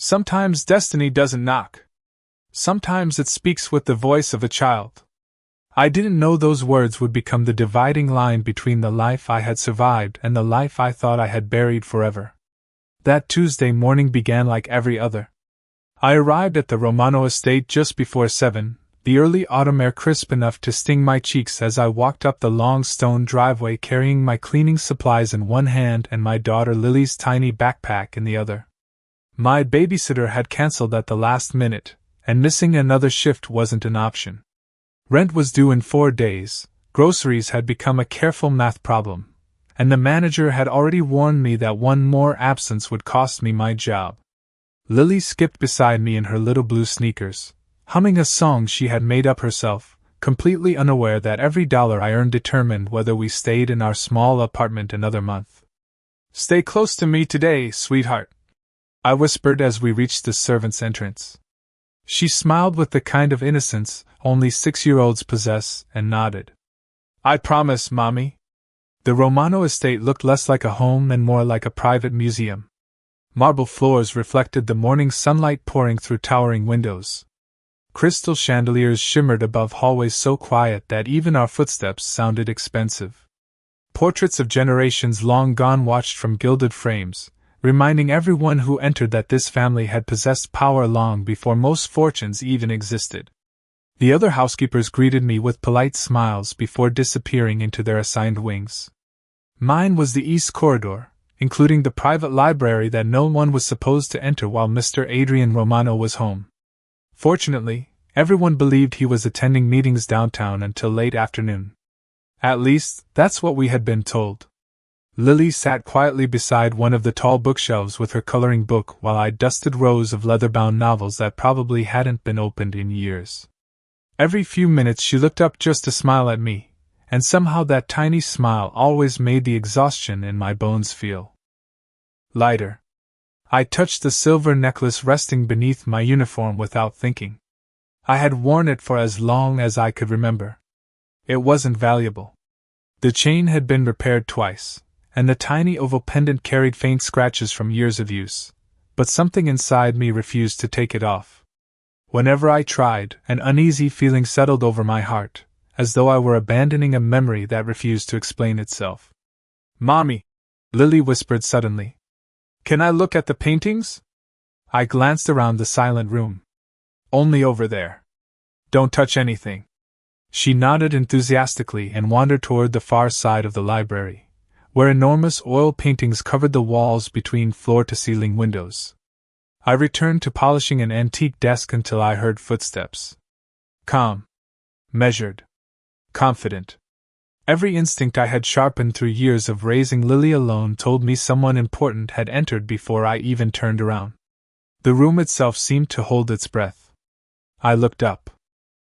Sometimes destiny doesn't knock. Sometimes it speaks with the voice of a child. I didn't know those words would become the dividing line between the life I had survived and the life I thought I had buried forever. That Tuesday morning began like every other. I arrived at the Romano estate just before 7, the early autumn air crisp enough to sting my cheeks as I walked up the long stone driveway carrying my cleaning supplies in one hand and my daughter Lily's tiny backpack in the other. My babysitter had cancelled at the last minute, and missing another shift wasn't an option. Rent was due in 4 days, groceries had become a careful math problem, and the manager had already warned me that one more absence would cost me my job. Lily skipped beside me in her little blue sneakers, humming a song she had made up herself, completely unaware that every dollar I earned determined whether we stayed in our small apartment another month. "Stay close to me today, sweetheart," I whispered as we reached the servant's entrance. She smiled with the kind of innocence only 6-year-olds possess and nodded. "I promise, Mommy." The Romano estate looked less like a home and more like a private museum. Marble floors reflected the morning sunlight pouring through towering windows. Crystal chandeliers shimmered above hallways so quiet that even our footsteps sounded expensive. Portraits of generations long gone watched from gilded frames, reminding everyone who entered that this family had possessed power long before most fortunes even existed. The other housekeepers greeted me with polite smiles before disappearing into their assigned wings. Mine was the east corridor, including the private library that no one was supposed to enter while Mr. Adrian Romano was home. Fortunately, everyone believed he was attending meetings downtown until late afternoon. At least, that's what we had been told. Lily sat quietly beside one of the tall bookshelves with her coloring book while I dusted rows of leather-bound novels that probably hadn't been opened in years. Every few minutes she looked up just to smile at me, and somehow that tiny smile always made the exhaustion in my bones feel lighter. I touched the silver necklace resting beneath my uniform without thinking. I had worn it for as long as I could remember. It wasn't valuable. The chain had been repaired twice, and the tiny oval pendant carried faint scratches from years of use, but something inside me refused to take it off. Whenever I tried, an uneasy feeling settled over my heart, as though I were abandoning a memory that refused to explain itself. "Mommy," Lily whispered suddenly. "Can I look at the paintings?" I glanced around the silent room. "Only over there. Don't touch anything." She nodded enthusiastically and wandered toward the far side of the library, where enormous oil paintings covered the walls between floor-to-ceiling windows. I returned to polishing an antique desk until I heard footsteps. Calm. Measured. Confident. Every instinct I had sharpened through years of raising Lily alone told me someone important had entered before I even turned around. The room itself seemed to hold its breath. I looked up.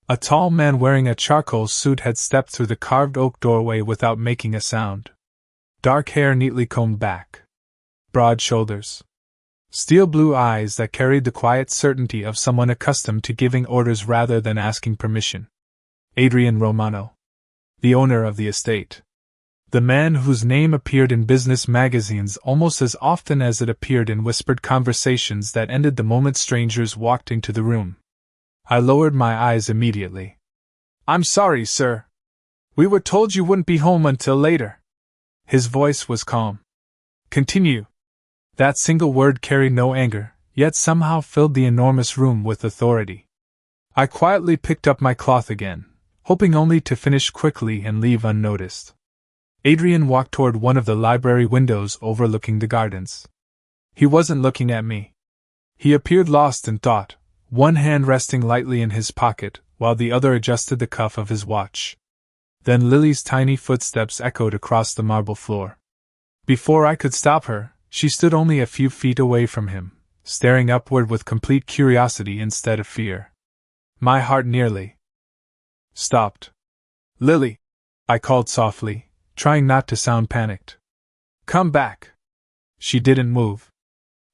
A tall man wearing a charcoal suit had stepped through the carved oak doorway without making a sound. Dark hair neatly combed back. Broad shoulders. Steel blue eyes that carried the quiet certainty of someone accustomed to giving orders rather than asking permission. Adrian Romano. The owner of the estate. The man whose name appeared in business magazines almost as often as it appeared in whispered conversations that ended the moment strangers walked into the room. I lowered my eyes immediately. "I'm sorry, sir. We were told you wouldn't be home until later." His voice was calm. "Continue." That single word carried no anger, yet somehow filled the enormous room with authority. I quietly picked up my cloth again, hoping only to finish quickly and leave unnoticed. Adrian walked toward one of the library windows overlooking the gardens. He wasn't looking at me. He appeared lost in thought, one hand resting lightly in his pocket, while the other adjusted the cuff of his watch. Then Lily's tiny footsteps echoed across the marble floor. Before I could stop her, she stood only a few feet away from him, staring upward with complete curiosity instead of fear. My heart nearly stopped. "Lily," I called softly, trying not to sound panicked. "Come back." She didn't move.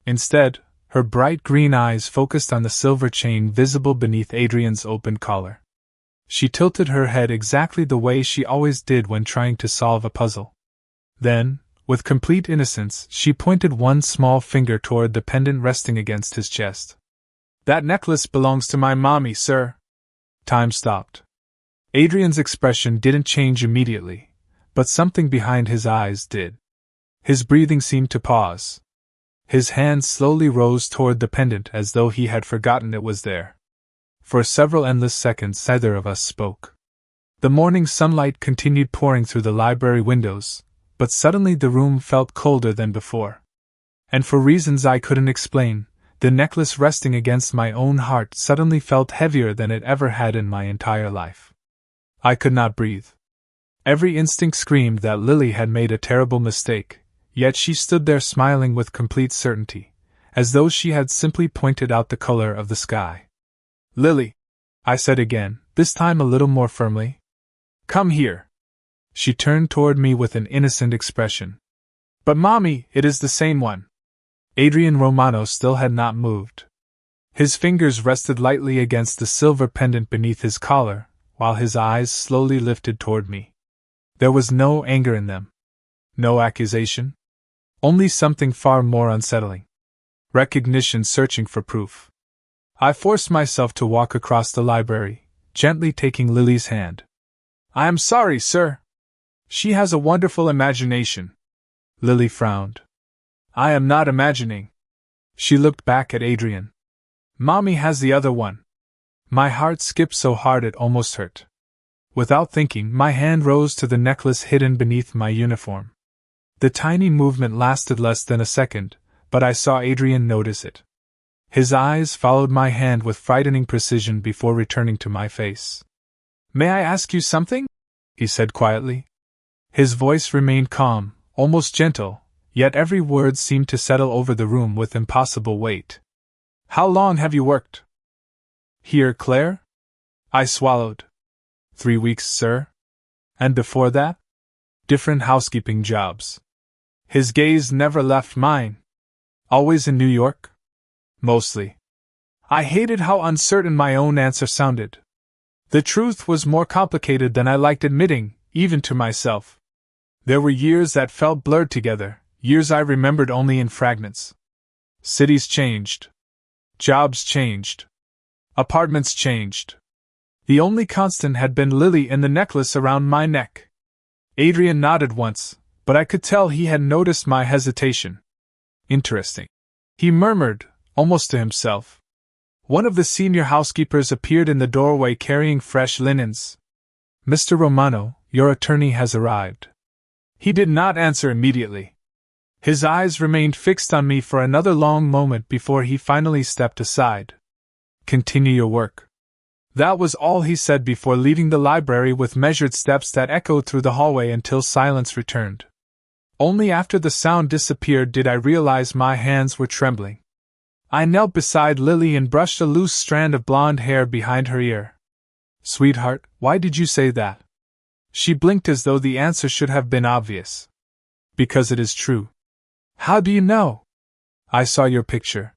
Instead, her bright green eyes focused on the silver chain visible beneath Adrian's open collar. She tilted her head exactly the way she always did when trying to solve a puzzle. Then, With complete innocence, she pointed one small finger toward the pendant resting against his chest. "That necklace belongs to my mommy, sir." Time stopped. Adrian's expression didn't change immediately, but something behind his eyes did. His breathing seemed to pause. His hand slowly rose toward the pendant as though he had forgotten it was there. For several endless seconds neither of us spoke. The morning sunlight continued pouring through the library windows, but suddenly the room felt colder than before. And for reasons I couldn't explain, the necklace resting against my own heart suddenly felt heavier than it ever had in my entire life. I could not breathe. Every instinct screamed that Lily had made a terrible mistake, yet she stood there smiling with complete certainty, as though she had simply pointed out the color of the sky. "Lily," I said again, this time a little more firmly. "Come here." She turned toward me with an innocent expression. "But Mommy, it is the same one." Adrian Romano still had not moved. His fingers rested lightly against the silver pendant beneath his collar, while his eyes slowly lifted toward me. There was no anger in them. No accusation. Only something far more unsettling. Recognition searching for proof. I forced myself to walk across the library, gently taking Lily's hand. "I am sorry, sir. She has a wonderful imagination." Lily frowned. "I am not imagining." She looked back at Adrian. "Mommy has the other one." My heart skipped so hard it almost hurt. Without thinking, my hand rose to the necklace hidden beneath my uniform. The tiny movement lasted less than a second, but I saw Adrian notice it. His eyes followed my hand with frightening precision before returning to my face. "May I ask you something?" he said quietly. His voice remained calm, almost gentle, yet every word seemed to settle over the room with impossible weight. "How long have you worked here, Claire?" I swallowed. 3 weeks, sir." "And before that?" "Different housekeeping jobs." His gaze never left mine. "Always in New York?" "Mostly." I hated how uncertain my own answer sounded. The truth was more complicated than I liked admitting, even to myself. There were years that felt blurred together, years I remembered only in fragments. Cities changed. Jobs changed. Apartments changed. The only constant had been Lily and the necklace around my neck. Adrian nodded once, but I could tell he had noticed my hesitation. "Interesting," he murmured, almost to himself. One of the senior housekeepers appeared in the doorway carrying fresh linens. "Mr. Romano, your attorney has arrived." He did not answer immediately. His eyes remained fixed on me for another long moment before he finally stepped aside. "Continue your work." That was all he said before leaving the library with measured steps that echoed through the hallway until silence returned. Only after the sound disappeared did I realize my hands were trembling. I knelt beside Lily and brushed a loose strand of blonde hair behind her ear. "Sweetheart, why did you say that?" She blinked as though the answer should have been obvious. "Because it is true." "How do you know?" "I saw your picture."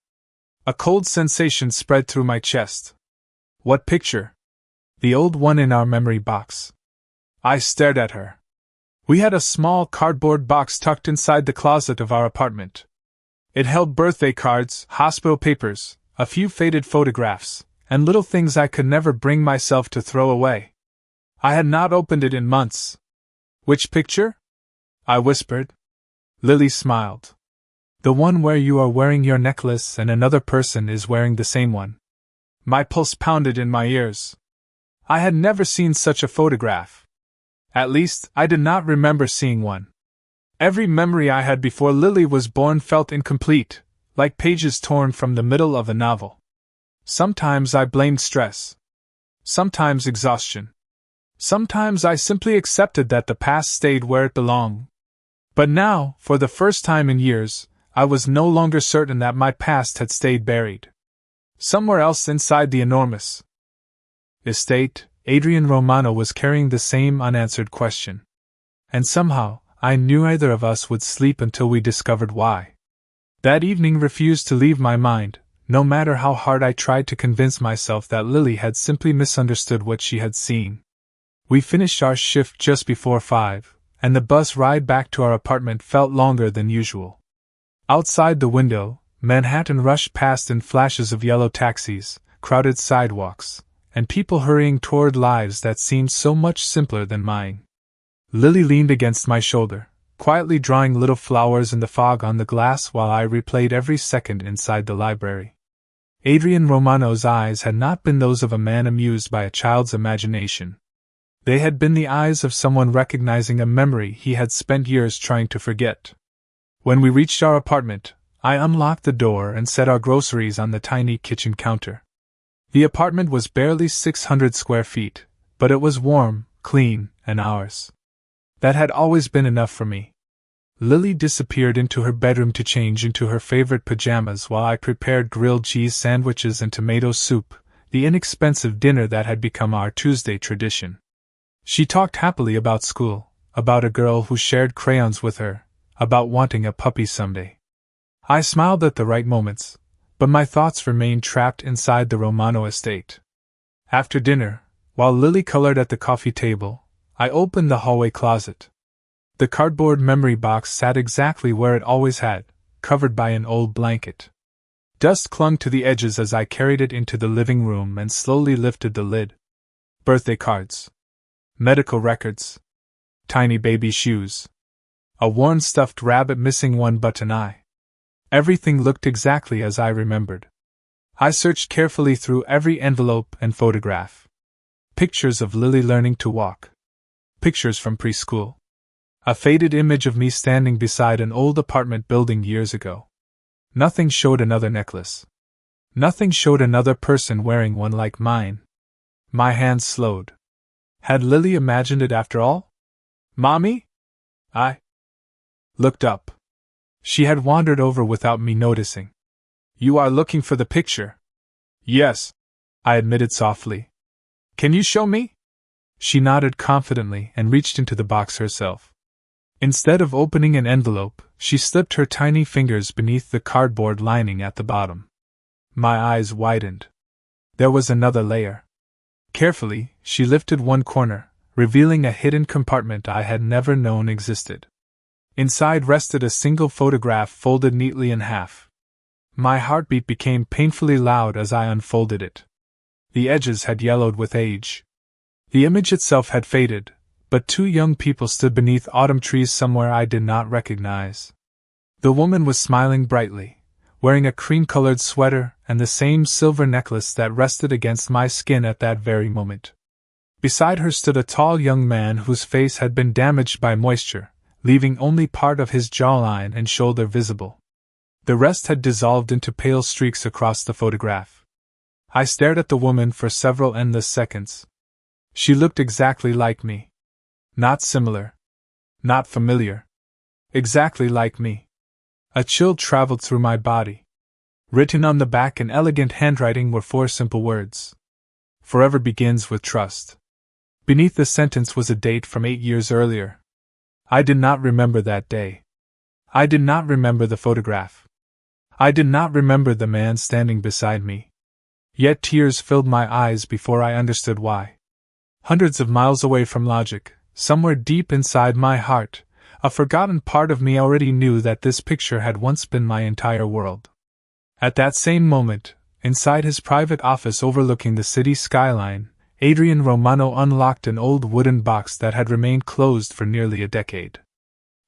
A cold sensation spread through my chest. "What picture?" "The old one in our memory box." I stared at her. We had a small cardboard box tucked inside the closet of our apartment. It held birthday cards, hospital papers, a few faded photographs, and little things I could never bring myself to throw away. I had not opened it in months. "Which picture?" I whispered. Lily smiled. "The one where you are wearing your necklace and another person is wearing the same one." My pulse pounded in my ears. I had never seen such a photograph. At least, I did not remember seeing one. Every memory I had before Lily was born felt incomplete, like pages torn from the middle of a novel. Sometimes I blamed stress. Sometimes exhaustion. Sometimes I simply accepted that the past stayed where it belonged. But now, for the first time in years, I was no longer certain that my past had stayed buried somewhere else inside the enormous estate. Adrian Romano was carrying the same unanswered question. And somehow, I knew neither of us would sleep until we discovered why. That evening refused to leave my mind, no matter how hard I tried to convince myself that Lily had simply misunderstood what she had seen. We finished our shift just before 5, and the bus ride back to our apartment felt longer than usual. Outside the window, Manhattan rushed past in flashes of yellow taxis, crowded sidewalks, and people hurrying toward lives that seemed so much simpler than mine. Lily leaned against my shoulder, quietly drawing little flowers in the fog on the glass while I replayed every second inside the library. Adrian Romano's eyes had not been those of a man amused by a child's imagination. They had been the eyes of someone recognizing a memory he had spent years trying to forget. When we reached our apartment, I unlocked the door and set our groceries on the tiny kitchen counter. The apartment was barely 600 square feet, but it was warm, clean, and ours. That had always been enough for me. Lily disappeared into her bedroom to change into her favorite pajamas while I prepared grilled cheese sandwiches and tomato soup, the inexpensive dinner that had become our Tuesday tradition. She talked happily about school, about a girl who shared crayons with her, about wanting a puppy someday. I smiled at the right moments, but my thoughts remained trapped inside the Romano estate. After dinner, while Lily colored at the coffee table, I opened the hallway closet. The cardboard memory box sat exactly where it always had, covered by an old blanket. Dust clung to the edges as I carried it into the living room and slowly lifted the lid. Birthday cards. Medical records. Tiny baby shoes. A worn stuffed rabbit missing one button eye. Everything looked exactly as I remembered. I searched carefully through every envelope and photograph. Pictures of Lily learning to walk. Pictures from preschool. A faded image of me standing beside an old apartment building years ago. Nothing showed another necklace. Nothing showed another person wearing one like mine. My hands slowed. Had Lily imagined it after all? Mommy? I looked up. She had wandered over without me noticing. You are looking for the picture? Yes, I admitted softly. Can you show me? She nodded confidently and reached into the box herself. Instead of opening an envelope, she slipped her tiny fingers beneath the cardboard lining at the bottom. My eyes widened. There was another layer. Carefully, she lifted one corner, revealing a hidden compartment I had never known existed. Inside rested a single photograph folded neatly in half. My heartbeat became painfully loud as I unfolded it. The edges had yellowed with age. The image itself had faded, but two young people stood beneath autumn trees somewhere I did not recognize. The woman was smiling brightly, wearing a cream-colored sweater and the same silver necklace that rested against my skin at that very moment. Beside her stood a tall young man whose face had been damaged by moisture, leaving only part of his jawline and shoulder visible. The rest had dissolved into pale streaks across the photograph. I stared at the woman for several endless seconds. She looked exactly like me. Not similar. Not familiar. Exactly like me. A chill traveled through my body. Written on the back in elegant handwriting were 4 simple words. Forever begins with trust. Beneath the sentence was a date from 8 years earlier. I did not remember that day. I did not remember the photograph. I did not remember the man standing beside me. Yet tears filled my eyes before I understood why. Hundreds of miles away from logic, somewhere deep inside my heart, a forgotten part of me already knew that this picture had once been my entire world. At that same moment, inside his private office overlooking the city skyline, Adrian Romano unlocked an old wooden box that had remained closed for nearly a decade.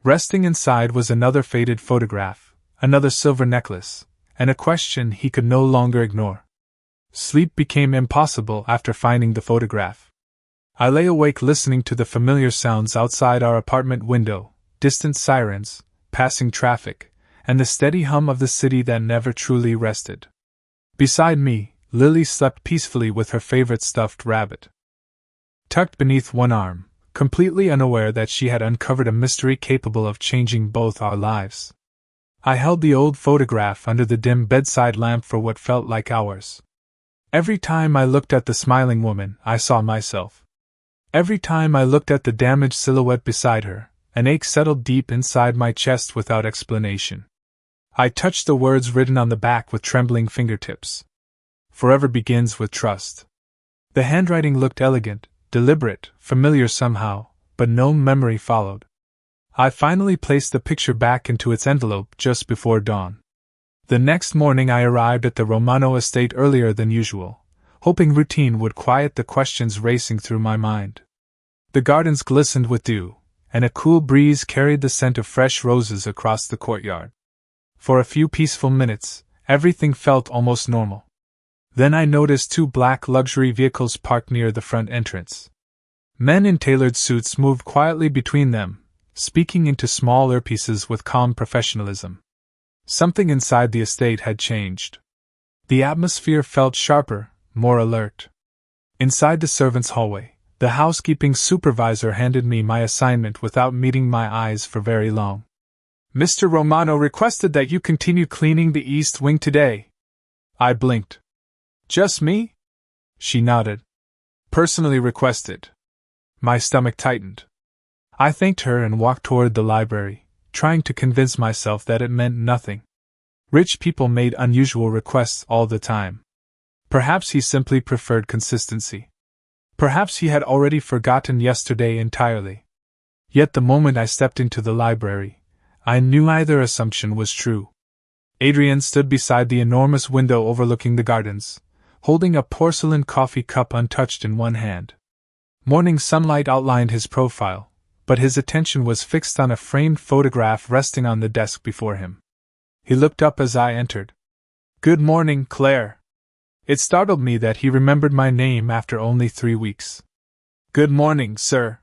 Resting inside was another faded photograph, another silver necklace, and a question he could no longer ignore. Sleep became impossible after finding the photograph. I lay awake listening to the familiar sounds outside our apartment window, distant sirens, passing traffic, and the steady hum of the city that never truly rested. Beside me, Lily slept peacefully with her favorite stuffed rabbit tucked beneath one arm, completely unaware that she had uncovered a mystery capable of changing both our lives. I held the old photograph under the dim bedside lamp for what felt like hours. Every time I looked at the smiling woman, I saw myself. Every time I looked at the damaged silhouette beside her, an ache settled deep inside my chest without explanation. I touched the words written on the back with trembling fingertips. Forever begins with trust. The handwriting looked elegant, deliberate, familiar somehow, but no memory followed. I finally placed the picture back into its envelope just before dawn. The next morning I arrived at the Romano estate earlier than usual, hoping routine would quiet the questions racing through my mind. The gardens glistened with dew, and a cool breeze carried the scent of fresh roses across the courtyard. For a few peaceful minutes, everything felt almost normal. Then I noticed 2 black luxury vehicles parked near the front entrance. Men in tailored suits moved quietly between them, speaking into small earpieces with calm professionalism. Something inside the estate had changed. The atmosphere felt sharper, more alert. Inside the servants' hallway, the housekeeping supervisor handed me my assignment without meeting my eyes for very long. "Mr. Romano requested that you continue cleaning the east wing today." I blinked. "Just me?" She nodded. "Personally requested." My stomach tightened. I thanked her and walked toward the library, trying to convince myself that it meant nothing. Rich people made unusual requests all the time. Perhaps he simply preferred consistency. Perhaps he had already forgotten yesterday entirely. Yet the moment I stepped into the library, I knew either assumption was true. Adrian stood beside the enormous window overlooking the gardens, holding a porcelain coffee cup untouched in one hand. Morning sunlight outlined his profile, but his attention was fixed on a framed photograph resting on the desk before him. He looked up as I entered. "Good morning, Claire." It startled me that he remembered my name after only 3 weeks. "Good morning, sir."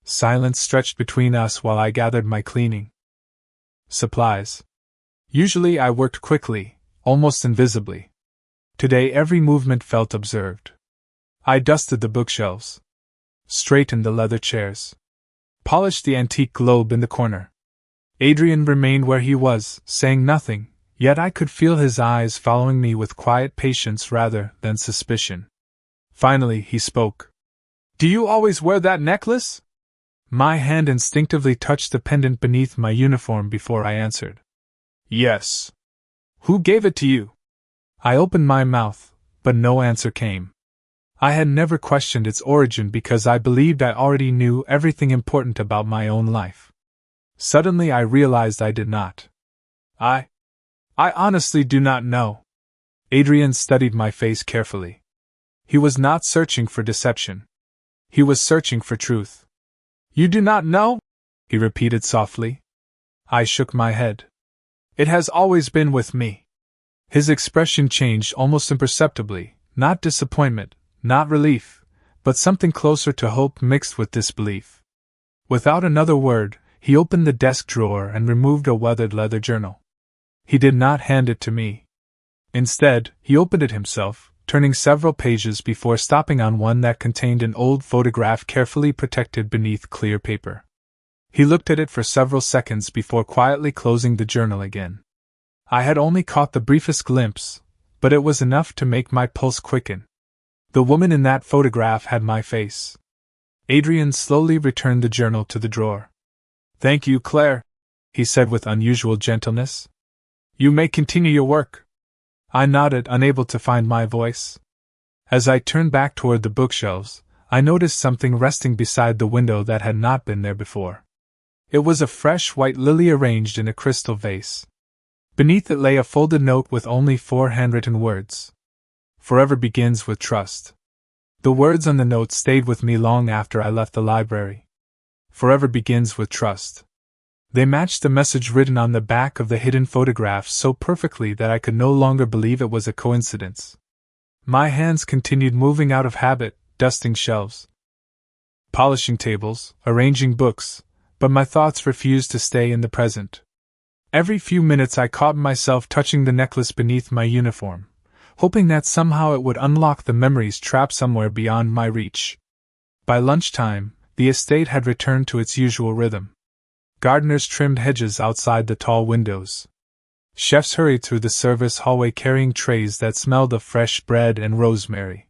Silence stretched between us while I gathered my cleaning supplies. Usually I worked quickly, almost invisibly. Today every movement felt observed. I dusted the bookshelves, straightened the leather chairs, polished the antique globe in the corner. Adrian remained where he was, saying nothing, yet I could feel his eyes following me with quiet patience rather than suspicion. Finally he spoke. "Do you always wear that necklace?" My hand instinctively touched the pendant beneath my uniform before I answered. "Yes." "Who gave it to you?" I opened my mouth, but no answer came. I had never questioned its origin because I believed I already knew everything important about my own life. Suddenly I realized I did not. I honestly do not know." Adrian studied my face carefully. He was not searching for deception. He was searching for truth. "You do not know?" he repeated softly. I shook my head. "It has always been with me." His expression changed almost imperceptibly, not disappointment, not relief, but something closer to hope mixed with disbelief. Without another word, he opened the desk drawer and removed a weathered leather journal. He did not hand it to me. Instead, he opened it himself, turning several pages before stopping on one that contained an old photograph carefully protected beneath clear paper. He looked at it for several seconds before quietly closing the journal again. I had only caught the briefest glimpse, but it was enough to make my pulse quicken. The woman in that photograph had my face. Adrian slowly returned the journal to the drawer. "Thank you, Claire," he said with unusual gentleness. "You may continue your work." I nodded, unable to find my voice. As I turned back toward the bookshelves, I noticed something resting beside the window that had not been there before. It was a fresh white lily arranged in a crystal vase. Beneath it lay a folded note with only 4 handwritten words. "Forever begins with trust." The words on the note stayed with me long after I left the library. "Forever begins with trust." They matched the message written on the back of the hidden photograph so perfectly that I could no longer believe it was a coincidence. My hands continued moving out of habit, dusting shelves, polishing tables, arranging books, but my thoughts refused to stay in the present. Every few minutes I caught myself touching the necklace beneath my uniform, hoping that somehow it would unlock the memories trapped somewhere beyond my reach. By lunchtime, the estate had returned to its usual rhythm. Gardeners trimmed hedges outside the tall windows. Chefs hurried through the service hallway carrying trays that smelled of fresh bread and rosemary.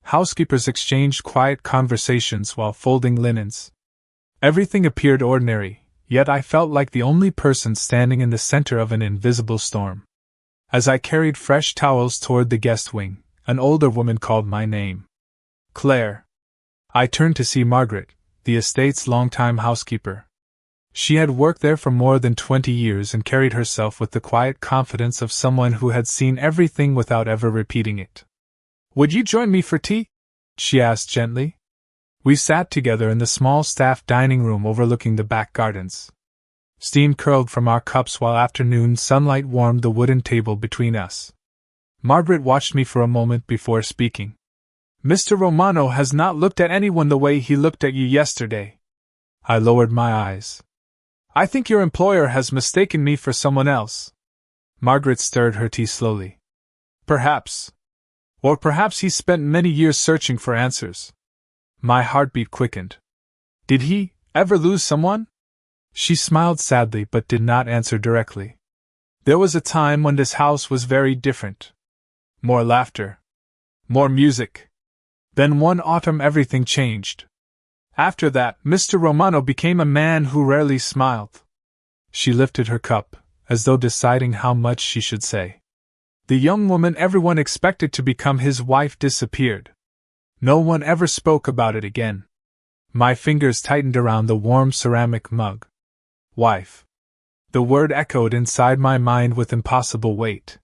Housekeepers exchanged quiet conversations while folding linens. Everything appeared ordinary, yet I felt like the only person standing in the center of an invisible storm. As I carried fresh towels toward the guest wing, an older woman called my name. "Claire." I turned to see Margaret, the estate's longtime housekeeper. She had worked there for more than 20 years and carried herself with the quiet confidence of someone who had seen everything without ever repeating it. "Would you join me for tea?" she asked gently. We sat together in the small staff dining room overlooking the back gardens. Steam curled from our cups while afternoon sunlight warmed the wooden table between us. Margaret watched me for a moment before speaking. "Mr. Romano has not looked at anyone the way he looked at you yesterday." I lowered my eyes. "I think your employer has mistaken me for someone else." Margaret stirred her tea slowly. "Perhaps. Or perhaps he spent many years searching for answers." My heartbeat quickened. "Did he ever lose someone?" She smiled sadly but did not answer directly. "There was a time when this house was very different. More laughter. More music. Then one autumn everything changed. After that, Mr. Romano became a man who rarely smiled." She lifted her cup, as though deciding how much she should say. "The young woman everyone expected to become his wife disappeared. No one ever spoke about it again." My fingers tightened around the warm ceramic mug. Wife. The word echoed inside my mind with impossible weight.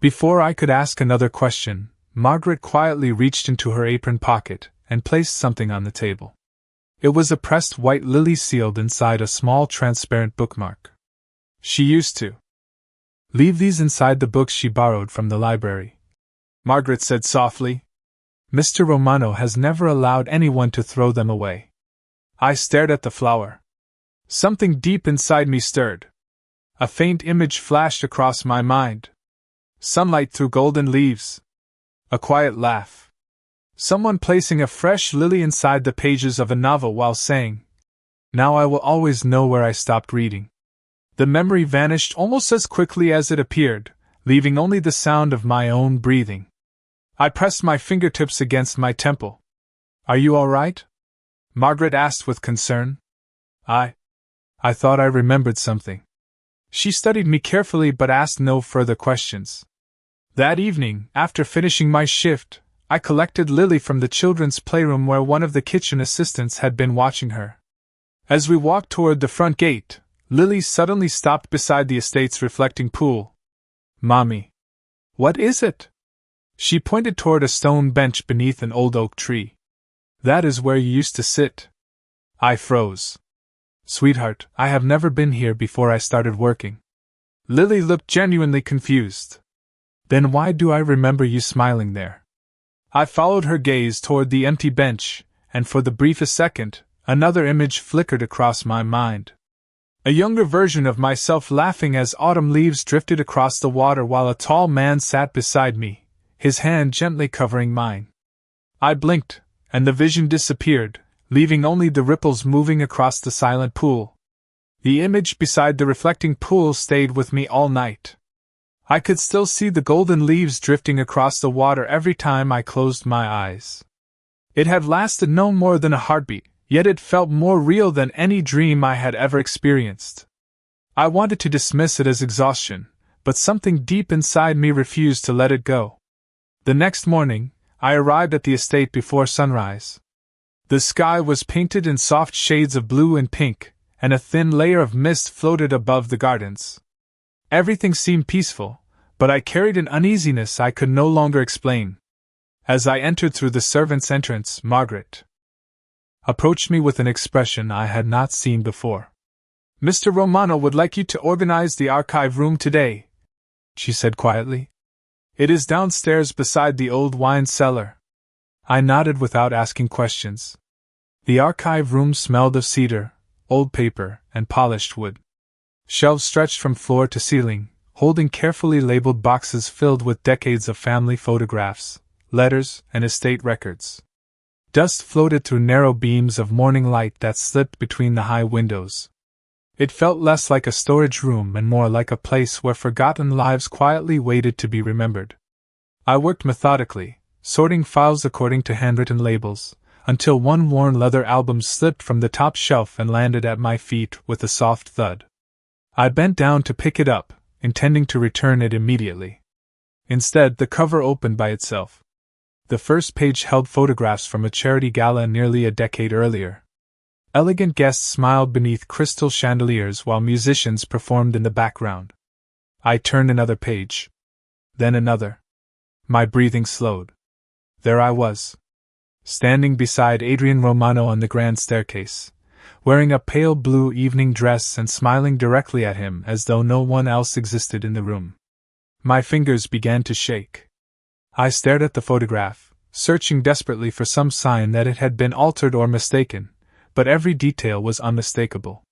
Before I could ask another question, Margaret quietly reached into her apron pocket and placed something on the table. It was a pressed white lily sealed inside a small transparent bookmark. "She used to leave these inside the books she borrowed from the library," Margaret said softly. "Mr. Romano has never allowed anyone to throw them away." I stared at the flower. Something deep inside me stirred. A faint image flashed across my mind. Sunlight through golden leaves. A quiet laugh. Someone placing a fresh lily inside the pages of a novel while saying, "Now I will always know where I stopped reading." The memory vanished almost as quickly as it appeared, leaving only the sound of my own breathing. I pressed my fingertips against my temple. "Are you all right?" Margaret asked with concern. I thought I remembered something." She studied me carefully but asked no further questions. "That evening, after finishing my shift, I collected Lily from the children's playroom where one of the kitchen assistants had been watching her. As we walked toward the front gate, Lily suddenly stopped beside the estate's reflecting pool. "Mommy. What is it?" She pointed toward a stone bench beneath an old oak tree. "That is where you used to sit." I froze. "Sweetheart, I have never been here before I started working." Lily looked genuinely confused. "Then why do I remember you smiling there?" I followed her gaze toward the empty bench, and for the briefest second, another image flickered across my mind. A younger version of myself laughing as autumn leaves drifted across the water while a tall man sat beside me, his hand gently covering mine. I blinked, and the vision disappeared, leaving only the ripples moving across the silent pool. The image beside the reflecting pool stayed with me all night. I could still see the golden leaves drifting across the water every time I closed my eyes. It had lasted no more than a heartbeat, yet it felt more real than any dream I had ever experienced. I wanted to dismiss it as exhaustion, but something deep inside me refused to let it go. The next morning, I arrived at the estate before sunrise. The sky was painted in soft shades of blue and pink, and a thin layer of mist floated above the gardens. Everything seemed peaceful, but I carried an uneasiness I could no longer explain. As I entered through the servants' entrance, Margaret approached me with an expression I had not seen before. "Mr. Romano would like you to organize the archive room today," she said quietly. "It is downstairs beside the old wine cellar." I nodded without asking questions. The archive room smelled of cedar, old paper, and polished wood. Shelves stretched from floor to ceiling, holding carefully labeled boxes filled with decades of family photographs, letters, and estate records. Dust floated through narrow beams of morning light that slipped between the high windows. It felt less like a storage room and more like a place where forgotten lives quietly waited to be remembered. I worked methodically, sorting files according to handwritten labels, until one worn leather album slipped from the top shelf and landed at my feet with a soft thud. I bent down to pick it up, intending to return it immediately. Instead, the cover opened by itself. The first page held photographs from a charity gala nearly a decade earlier. Elegant guests smiled beneath crystal chandeliers while musicians performed in the background. I turned another page. Then another. My breathing slowed. There I was, standing beside Adrian Romano on the grand staircase, wearing a pale blue evening dress and smiling directly at him as though no one else existed in the room. My fingers began to shake. I stared at the photograph, searching desperately for some sign that it had been altered or mistaken, but every detail was unmistakable.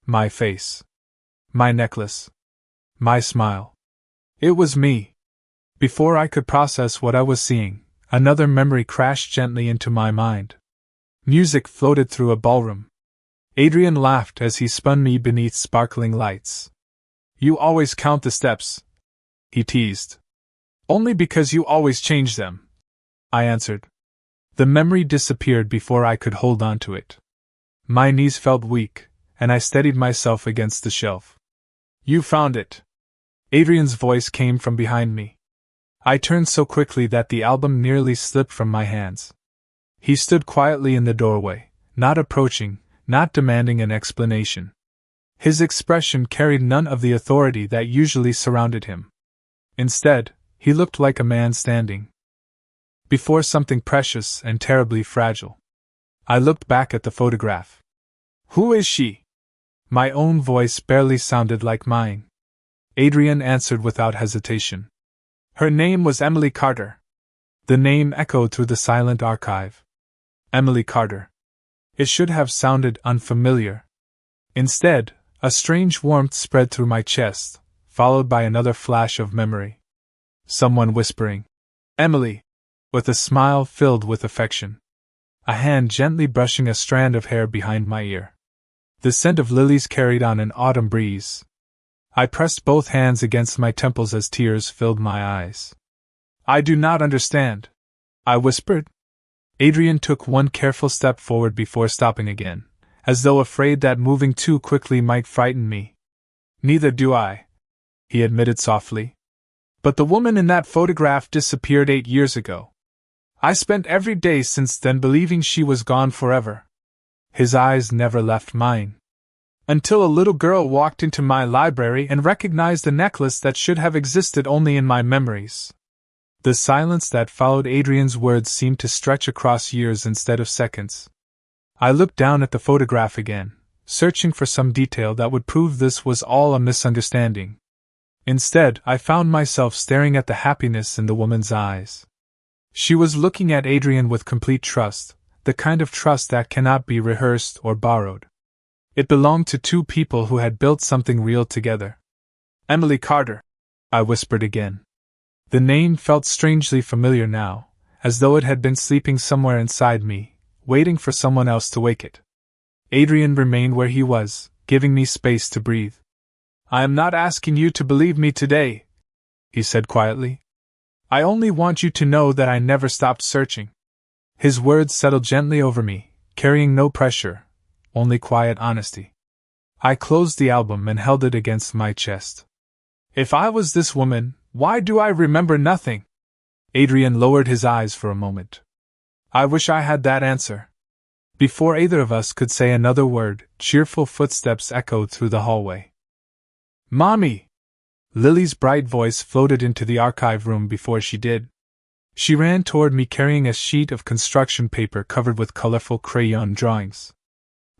My face. My necklace. My smile. It was me. Before I could process what I was seeing, another memory crashed gently into my mind. Music floated through a ballroom. Adrian laughed as he spun me beneath sparkling lights. "You always count the steps," he teased. "Only because you always change them," I answered. The memory disappeared before I could hold on to it. My knees felt weak, and I steadied myself against the shelf. "You found it." Adrian's voice came from behind me. I turned so quickly that the album nearly slipped from my hands. He stood quietly in the doorway, not approaching, not demanding an explanation. His expression carried none of the authority that usually surrounded him. Instead, he looked like a man standing before something precious and terribly fragile. I looked back at the photograph. "Who is she?" My own voice barely sounded like mine. Adrian answered without hesitation. "Her name was Emily Carter." The name echoed through the silent archive. Emily Carter. It should have sounded unfamiliar. Instead, a strange warmth spread through my chest, followed by another flash of memory. Someone whispering, "Emily," with a smile filled with affection. A hand gently brushing a strand of hair behind my ear. The scent of lilies carried on an autumn breeze. I pressed both hands against my temples as tears filled my eyes. "I do not understand," I whispered. Adrian took one careful step forward before stopping again, as though afraid that moving too quickly might frighten me. "Neither do I," he admitted softly. "But the woman in that photograph disappeared 8 years ago. I spent every day since then believing she was gone forever." His eyes never left mine. "Until a little girl walked into my library and recognized a necklace that should have existed only in my memories." The silence that followed Adrian's words seemed to stretch across years instead of seconds. I looked down at the photograph again, searching for some detail that would prove this was all a misunderstanding. Instead, I found myself staring at the happiness in the woman's eyes. She was looking at Adrian with complete trust, the kind of trust that cannot be rehearsed or borrowed. It belonged to two people who had built something real together. "Emily Carter," I whispered again. The name felt strangely familiar now, as though it had been sleeping somewhere inside me, waiting for someone else to wake it. Adrian remained where he was, giving me space to breathe. "I am not asking you to believe me today," he said quietly. "I only want you to know that I never stopped searching." His words settled gently over me, carrying no pressure, only quiet honesty. I closed the album and held it against my chest. "If I was this woman, why do I remember nothing?" Adrian lowered his eyes for a moment. I wish I had that answer. Before either of us could say another word, cheerful footsteps echoed through the hallway. "Mommy!" Lily's bright voice floated into the archive room before she did. She ran toward me carrying a sheet of construction paper covered with colorful crayon drawings.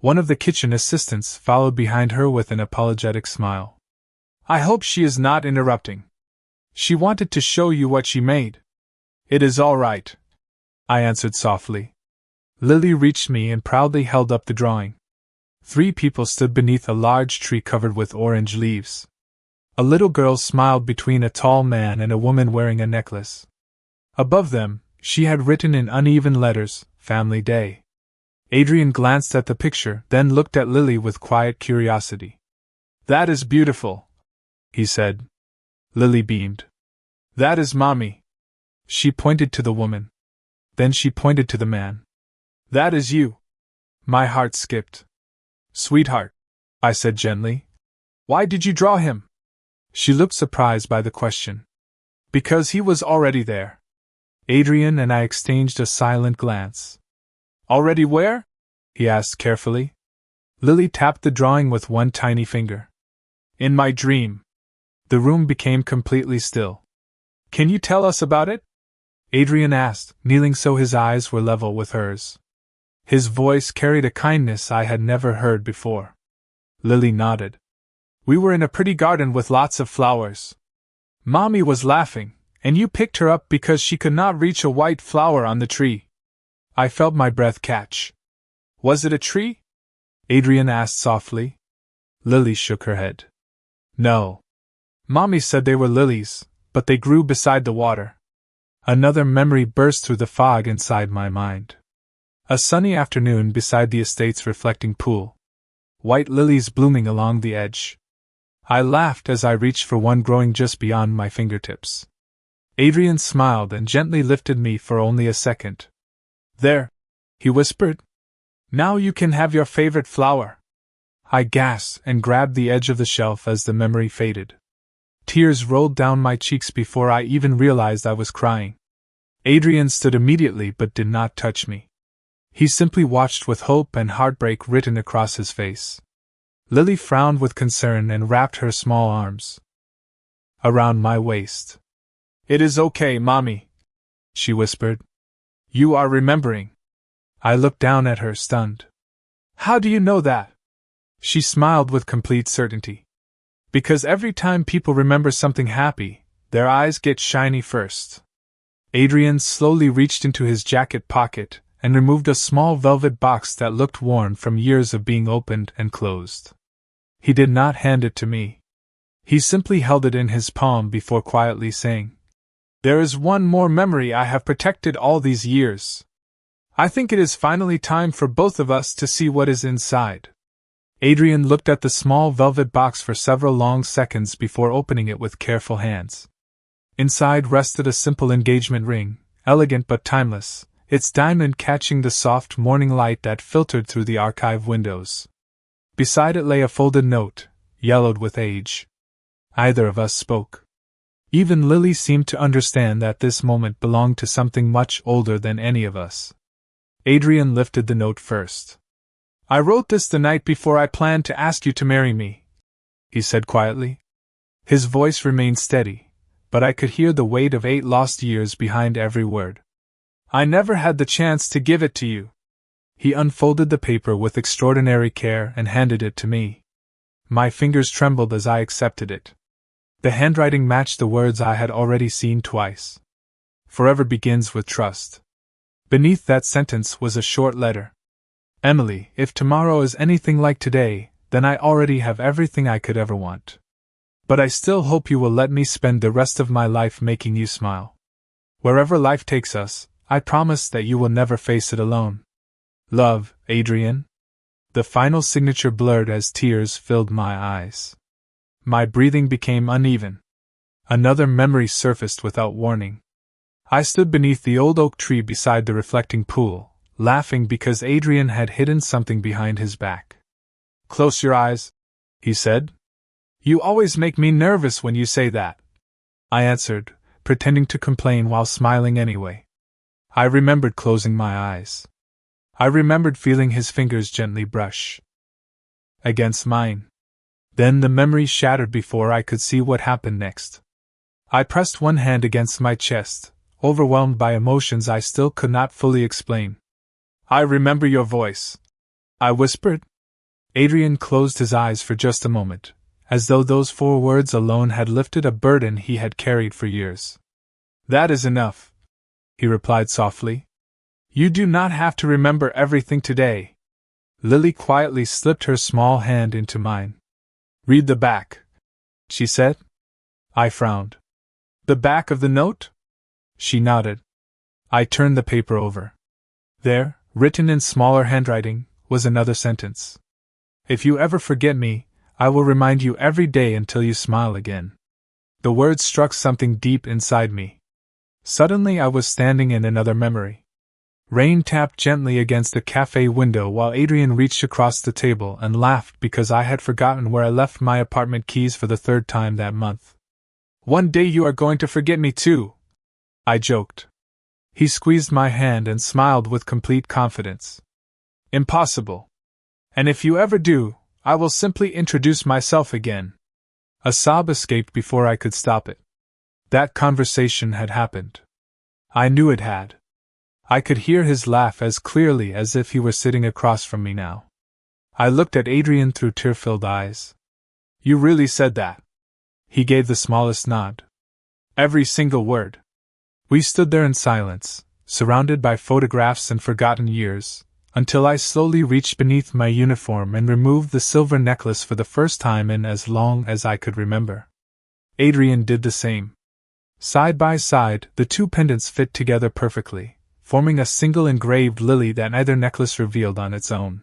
One of the kitchen assistants followed behind her with an apologetic smile. "I hope she is not interrupting. She wanted to show you what she made." "It is all right," I answered softly. Lily reached me and proudly held up the drawing. 3 people stood beneath a large tree covered with orange leaves. A little girl smiled between a tall man and a woman wearing a necklace. Above them, she had written in uneven letters, "Family Day." Adrian glanced at the picture, then looked at Lily with quiet curiosity. "That is beautiful," he said. Lily beamed. "That is Mommy." She pointed to the woman. Then she pointed to the man. "That is you." My heart skipped. "Sweetheart," I said gently, "why did you draw him?" She looked surprised by the question. "Because he was already there." Adrian and I exchanged a silent glance. "Already where?" he asked carefully. Lily tapped the drawing with one tiny finger. In my dream. The room became completely still. Can you tell us about it? Adrian asked, kneeling so his eyes were level with hers. His voice carried a kindness I had never heard before. Lily nodded. We were in a pretty garden with lots of flowers. Mommy was laughing, and you picked her up because she could not reach a white flower on the tree. I felt my breath catch. Was it a tree? Adrian asked softly. Lily shook her head. No. Mommy said they were lilies, but they grew beside the water. Another memory burst through the fog inside my mind. A sunny afternoon beside the estate's reflecting pool. White lilies blooming along the edge. I laughed as I reached for one growing just beyond my fingertips. Adrian smiled and gently lifted me for only a second. There, he whispered. Now you can have your favorite flower. I gasped and grabbed the edge of the shelf as the memory faded. Tears rolled down my cheeks before I even realized I was crying. Adrian stood immediately but did not touch me. He simply watched with hope and heartbreak written across his face. Lily frowned with concern and wrapped her small arms around my waist. It is okay, Mommy, she whispered. You are remembering. I looked down at her, stunned. How do you know that? She smiled with complete certainty. Because every time people remember something happy, their eyes get shiny first. Adrian slowly reached into his jacket pocket and removed a small velvet box that looked worn from years of being opened and closed. He did not hand it to me. He simply held it in his palm before quietly saying, There is one more memory I have protected all these years. I think it is finally time for both of us to see what is inside. Adrian looked at the small velvet box for several long seconds before opening it with careful hands. Inside rested a simple engagement ring, elegant but timeless, its diamond catching the soft morning light that filtered through the archive windows. Beside it lay a folded note, yellowed with age. Neither of us spoke. Even Lily seemed to understand that this moment belonged to something much older than any of us. Adrian lifted the note first. I wrote this the night before I planned to ask you to marry me, he said quietly. His voice remained steady, but I could hear the weight of 8 lost years behind every word. I never had the chance to give it to you. He unfolded the paper with extraordinary care and handed it to me. My fingers trembled as I accepted it. The handwriting matched the words I had already seen twice. Forever begins with trust. Beneath that sentence was a short letter. Emily, if tomorrow is anything like today, then I already have everything I could ever want. But I still hope you will let me spend the rest of my life making you smile. Wherever life takes us, I promise that you will never face it alone. Love, Adrian. The final signature blurred as tears filled my eyes. My breathing became uneven. Another memory surfaced without warning. I stood beneath the old oak tree beside the reflecting pool, laughing because Adrian had hidden something behind his back. Close your eyes, he said. You always make me nervous when you say that, I answered, pretending to complain while smiling anyway. I remembered closing my eyes. I remembered feeling his fingers gently brush against mine. Then the memory shattered before I could see what happened next. I pressed one hand against my chest, overwhelmed by emotions I still could not fully explain. I remember your voice, I whispered. Adrian closed his eyes for just a moment, as though those 4 words alone had lifted a burden he had carried for years. That is enough, he replied softly. You do not have to remember everything today. Lily quietly slipped her small hand into mine. Read the back, she said. I frowned. The back of the note? She nodded. I turned the paper over. There, written in smaller handwriting, was another sentence. If you ever forget me, I will remind you every day until you smile again. The words struck something deep inside me. Suddenly I was standing in another memory. Rain tapped gently against the cafe window while Adrian reached across the table and laughed because I had forgotten where I left my apartment keys for the 3rd time that month. One day you are going to forget me too, I joked. He squeezed my hand and smiled with complete confidence. Impossible. And if you ever do, I will simply introduce myself again. A sob escaped before I could stop it. That conversation had happened. I knew it had. I could hear his laugh as clearly as if he were sitting across from me now. I looked at Adrian through tear-filled eyes. You really said that? He gave the smallest nod. Every single word. We stood there in silence, surrounded by photographs and forgotten years, until I slowly reached beneath my uniform and removed the silver necklace for the first time in as long as I could remember. Adrian did the same. Side by side, the two pendants fit together perfectly, forming a single engraved lily that neither necklace revealed on its own.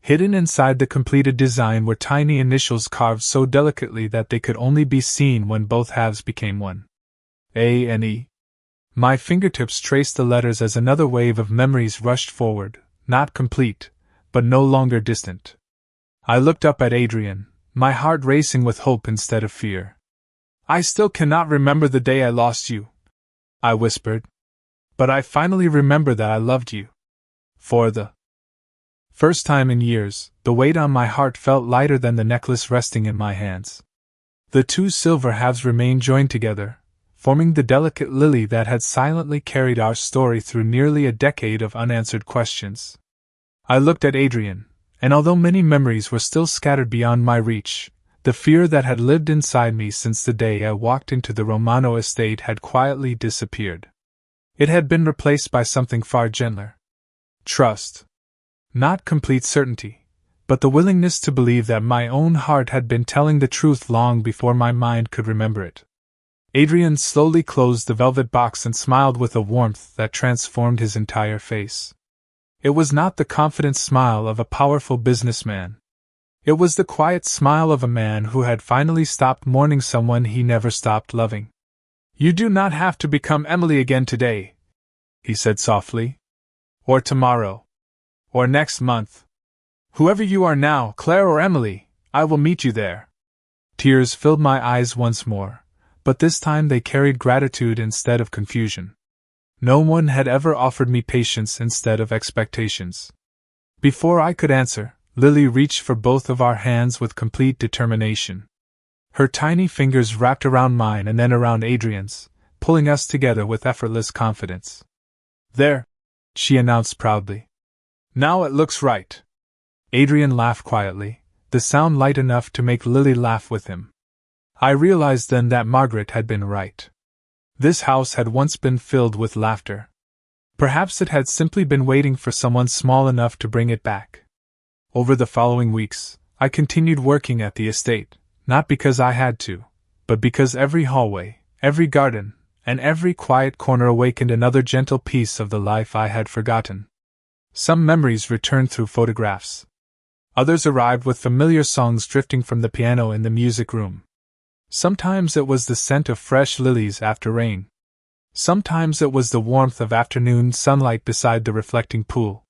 Hidden inside the completed design were tiny initials carved so delicately that they could only be seen when both halves became one. A and E. My fingertips traced the letters as another wave of memories rushed forward, not complete, but no longer distant. I looked up at Adrian, my heart racing with hope instead of fear. I still cannot remember the day I lost you, I whispered. But I finally remember that I loved you. For the first time in years, the weight on my heart felt lighter than the necklace resting in my hands. The two silver halves remained joined together, forming the delicate lily that had silently carried our story through nearly a decade of unanswered questions. I looked at Adrian, and although many memories were still scattered beyond my reach, the fear that had lived inside me since the day I walked into the Romano estate had quietly disappeared. It had been replaced by something far gentler. Trust. Not complete certainty, but the willingness to believe that my own heart had been telling the truth long before my mind could remember it. Adrian slowly closed the velvet box and smiled with a warmth that transformed his entire face. It was not the confident smile of a powerful businessman. It was the quiet smile of a man who had finally stopped mourning someone he never stopped loving. You do not have to become Emily again today, he said softly. Or tomorrow. Or next month. Whoever you are now, Claire or Emily, I will meet you there. Tears filled my eyes once more, but this time they carried gratitude instead of confusion. No one had ever offered me patience instead of expectations. Before I could answer, Lily reached for both of our hands with complete determination. Her tiny fingers wrapped around mine and then around Adrian's, pulling us together with effortless confidence. There, she announced proudly. Now it looks right. Adrian laughed quietly, the sound light enough to make Lily laugh with him. I realized then that Margaret had been right. This house had once been filled with laughter. Perhaps it had simply been waiting for someone small enough to bring it back. Over the following weeks, I continued working at the estate, not because I had to, but because every hallway, every garden, and every quiet corner awakened another gentle piece of the life I had forgotten. Some memories returned through photographs. Others arrived with familiar songs drifting from the piano in the music room. Sometimes it was the scent of fresh lilies after rain. Sometimes it was the warmth of afternoon sunlight beside the reflecting pool.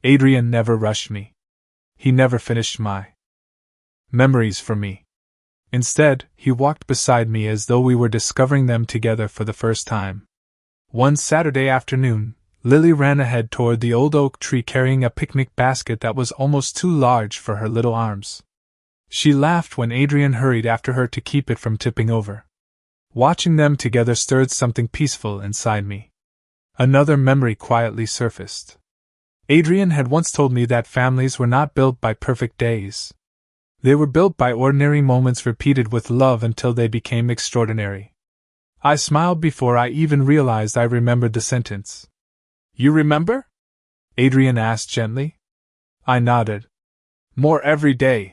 Adrian never rushed me. He never finished my memories for me. Instead, he walked beside me as though we were discovering them together for the first time. One Saturday afternoon, Lily ran ahead toward the old oak tree carrying a picnic basket that was almost too large for her little arms. She laughed when Adrian hurried after her to keep it from tipping over. Watching them together stirred something peaceful inside me. Another memory quietly surfaced. Adrian had once told me that families were not built by perfect days. They were built by ordinary moments repeated with love until they became extraordinary. I smiled before I even realized I remembered the sentence. You remember? Adrian asked gently. I nodded. More every day.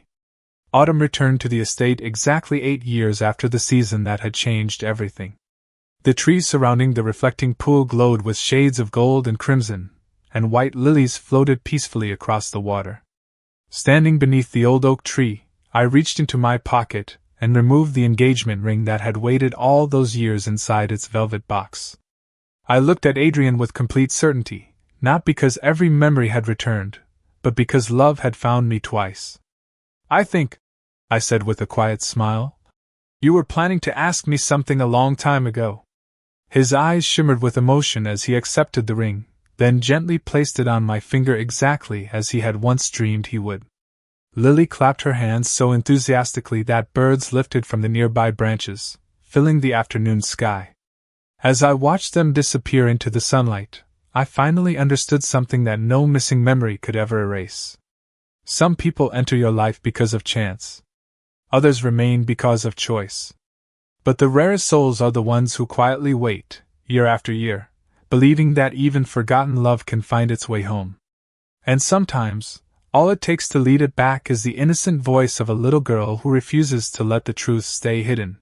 Autumn returned to the estate exactly 8 years after the season that had changed everything. The trees surrounding the reflecting pool glowed with shades of gold and crimson, and white lilies floated peacefully across the water. Standing beneath the old oak tree, I reached into my pocket and removed the engagement ring that had waited all those years inside its velvet box. I looked at Adrian with complete certainty, not because every memory had returned, but because love had found me twice. I think, I said with a quiet smile, you were planning to ask me something a long time ago. His eyes shimmered with emotion as he accepted the ring, then gently placed it on my finger exactly as he had once dreamed he would. Lily clapped her hands so enthusiastically that birds lifted from the nearby branches, filling the afternoon sky. As I watched them disappear into the sunlight, I finally understood something that no missing memory could ever erase. Some people enter your life because of chance. Others remain because of choice. But the rarest souls are the ones who quietly wait, year after year, believing that even forgotten love can find its way home. And sometimes, all it takes to lead it back is the innocent voice of a little girl who refuses to let the truth stay hidden.